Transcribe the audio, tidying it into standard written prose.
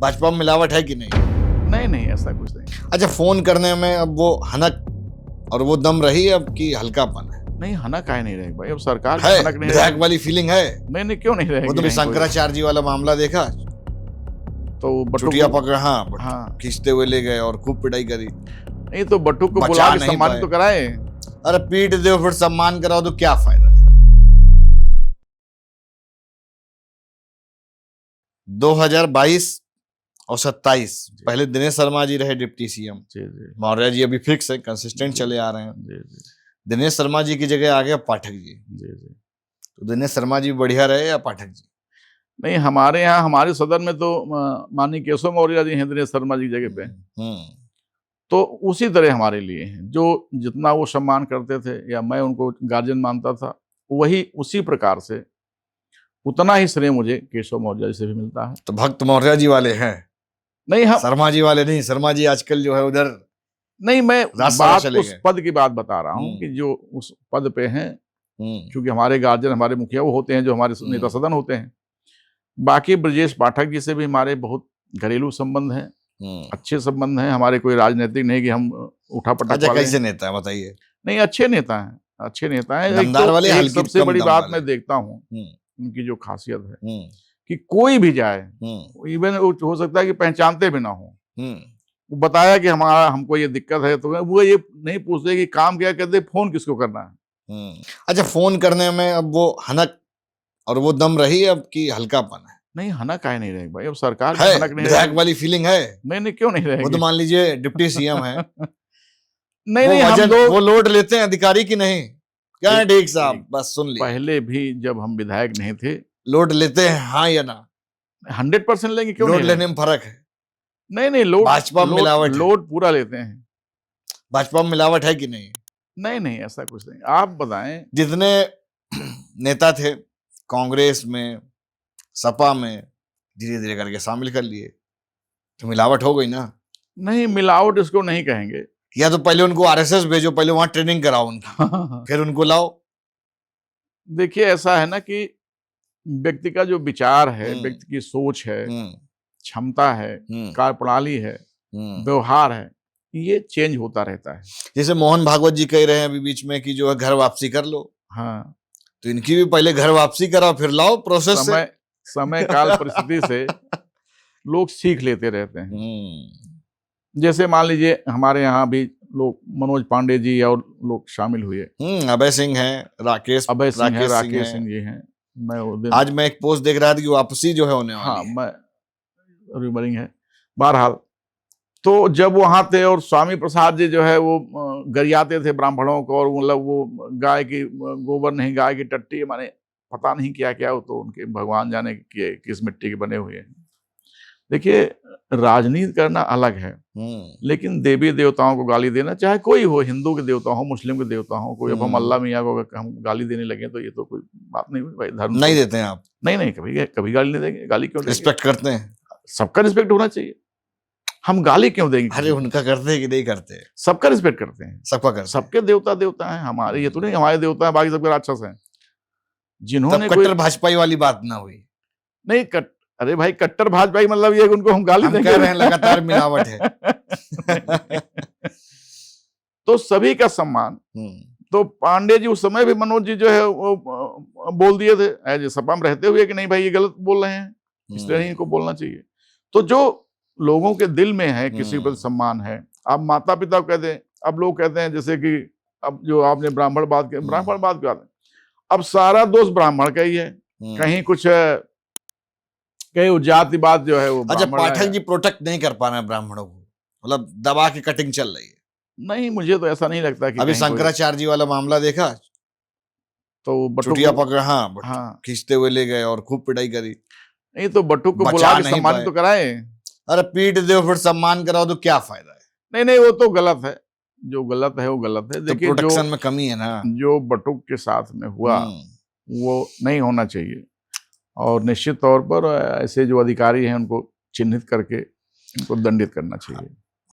भाजपा में मिलावट है कि नहीं? नहीं नहीं, ऐसा कुछ नहीं। अच्छा, फोन करने में अब वो हनक और वो दम रही अब कि हल्कापन है? नहीं, हनक काहे नहीं रहेगी भाई, अब सरकार है हनक नहीं विधायक रहेगी। वाली फीलिंग है? नहीं नहीं, क्यों नहीं रहेगी? वो तो भी नहीं, कोई- शंकराचार्य जी वाला मामला देखा, तो बटुक चुटिया को- पकड़, हाँ हाँ, खींचते हुए ले गए और खूब पिटाई करी। नहीं तो बटुक को बचा बुला के नहीं सम्मानित पाए। तो कराए। अरे पीट दो फिर सम्मान कराओ तो क्या फायदा है? 2022 और 27 पहले दिनेश शर्मा जी रहे डिप्टी सीएम। जी जी मौर्य जी अभी फिक्स है, कंसिस्टेंट चले आ रहे हैं। जी जी दिनेश शर्मा जी की जगह आ गया पाठक जी। जी जी। तो दिनेश शर्मा जी बढ़िया रहे या पाठक जी? नहीं, हमारे यहाँ हमारे सदन में तो माननीय केशव मौर्य जी हैं दिनेश शर्मा जी की जगह पे। तो उसी तरह हमारे लिए हैं, जो जितना वो सम्मान करते थे या मैं उनको गार्जियन मानता था, वही उसी प्रकार से उतना ही श्रेय मुझे केशव मौर्य जी से भी मिलता है। तो भक्त मौर्य जी वाले हैं, नहीं हम शर्मा जी वाले नहीं। शर्मा जी आजकल जो है उधर नहीं, मैं राजसभा बात चले उस गए। पद की बात बता रहा हूँ कि जो उस पद पे हैं, क्योंकि हमारे गार्जियन हमारे मुखिया वो होते हैं जो हमारे नेता सदन होते हैं। बाकी ब्रजेश पाठक जी से भी हमारे बहुत घरेलू संबंध हैं, अच्छे संबंध हैं हमारे, कोई राजनीतिक नहीं कि हम उठापटक अच्छा, वाले कैसे हैं। नेता है बताइए? नहीं, अच्छे नेता हैं, अच्छे नेता हैं। एक दमदार तो वाले, एक हल्की सबसे कम बड़ी दम बात वाले? मैं देखता हूँ उनकी जो खासियत है कि कोई भी जाए, इवन हो सकता है कि पहचानते भी ना हो, वो बताया कि हमारा हमको ये दिक्कत है, तो वो ये नहीं पूछते कि काम क्या करते, फोन किसको करना है। अच्छा, फोन करने में अब वो हनक और वो दम रही अब कि हल्कापन है? नहीं, हनक काहे नहीं रहेगी भाई, अब सरकार है हनक नहीं विधायक रहेगी। वाली फीलिंग है? नहीं नहीं, क्यों नहीं वो रहेगी? तो मान लीजिए डिप्टी सीएम है, नहीं वो नहीं, हम वजन लोग वो लोड लेते हैं अधिकारी की नहीं? क्या है ठीक साहब, बस सुन लिया। पहले भी जब हम विधायक नहीं थे, लोड लेते हैं हाँ या ना? 100% लेंगे, क्यों लोड नहीं लेने लेंगे? में फर्क है। नहीं नहीं, लोड भाजपा में मिलावट है? लोड पूरा लेते हैं। भाजपा में मिलावट है कि नहीं? नहीं नहीं, ऐसा कुछ नहीं, आप बताएं। जितने नेता थे कांग्रेस में, सपा में, धीरे धीरे करके शामिल कर लिए, तो मिलावट हो गई ना? नहीं, मिलावट इसको नहीं कहेंगे। या तो पहले उनको आरएसएस भेजो, पहले वहां ट्रेनिंग कराओ उनकी, फिर उनको लाओ। देखिए, ऐसा है ना कि व्यक्ति का जो विचार है, व्यक्ति की सोच है, क्षमता है, कार्यप्रणाली है, व्यवहार है, ये चेंज होता रहता है। जैसे मोहन भागवत जी कह रहे हैं अभी बीच में कि जो है घर वापसी कर लो, हाँ, तो इनकी भी पहले घर वापसी कराओ फिर लाओ प्रोसेस से। समय काल परिस्थिति से लोग सीख लेते रहते हैं। जैसे मान लीजिए हमारे यहाँ भी लोग, मनोज पांडे जी और लोग शामिल हुए। अभय सिंह हैं, राकेश सिंह जी हैं। मैं वो दिन आज मैं एक पोस्ट देख रहा था कि वापसी जो है होने वाली हाँ, है। मैं रिमरिंग है। बहरहाल, तो जब वहां थे और स्वामी प्रसाद जी जो है वो गरियाते थे ब्राह्मणों को, और मतलब वो गाय की गोबर नहीं, गाय की टट्टी, माने पता नहीं क्या क्या, वो तो उनके भगवान जाने कि किस मिट्टी के बने हुए हैं। देखिए, राजनीति करना अलग है, लेकिन देवी देवताओं को गाली देना, चाहे कोई हो, हिंदू के देवता हो, मुस्लिम के देवता हो, कोई, अब हम अल्लाह मियाँ को अगर हम गाली देने लगे तो ये तो कोई बात नहीं हुई भाई। धर्म नहीं देते हैं आप? नहीं नहीं, कभी गाली नहीं देंगे। गाली क्यों देंगे? रिस्पेक्ट करते हैं? सबका रिस्पेक्ट होना चाहिए, हम गाली क्यों देंगे? अरे उनका करते हैं कि नहीं करते? सबका रिस्पेक्ट करते हैं, सबका करते हैं। सबके देवता देवता हैं, हमारे ये तो नहीं हमारे देवता हैं बाकी सबके राक्षस हैं। जिन्होंने कट्टर भाजपाई वाली बात ना हुई? नहीं, अरे भाई, कट्टर भाजपाई मतलब ये उनको हम गाली देंगे? कह रहे हैं लगातार मिलावट है। तो सभी का सम्मान। तो पांडे जी उस समय भी, मनोज जी जो है वो बोल दिए थे एज सपा में रहते हुए कि नहीं भाई ये गलत बोल रहे हैं, इसलिए नहीं इनको बोलना चाहिए। तो जो लोगों के दिल में है, किसी पर सम्मान है, आप माता पिता को कहते हैं, अब लोग कहते हैं जैसे कि अब जो आपने ब्राह्मण बात की, ब्राह्मण बात की बात, अब सारा दोष ब्राह्मण का ही है, कहीं कुछ कहीं जातिवाद जो है वो। अच्छा, पाठक जी प्रोटेक्ट नहीं कर पा रहे हैं ब्राह्मणों को, मतलब दबा की कटिंग चल रही है? नहीं, मुझे तो ऐसा नहीं लगता कि अभी शंकराचार्य जी वाला मामला देखा, तो चुटिया पकड़, हाँ खींचते हुए ले गए और खूब पिटाई करी। नहीं तो बटुक को बुला के सम्मानित तो कराए। अरे पीट दो फिर सम्मान कराओ तो क्या फायदा है? नहीं नहीं, वो तो गलत है, जो गलत है वो गलत है। देखिए, तो प्रोटेक्शन में कमी है ना, जो बटुक के साथ में हुआ वो नहीं होना चाहिए, और निश्चित तौर पर ऐसे जो अधिकारी हैं उनको चिन्हित करके इनको दंडित करना चाहिए।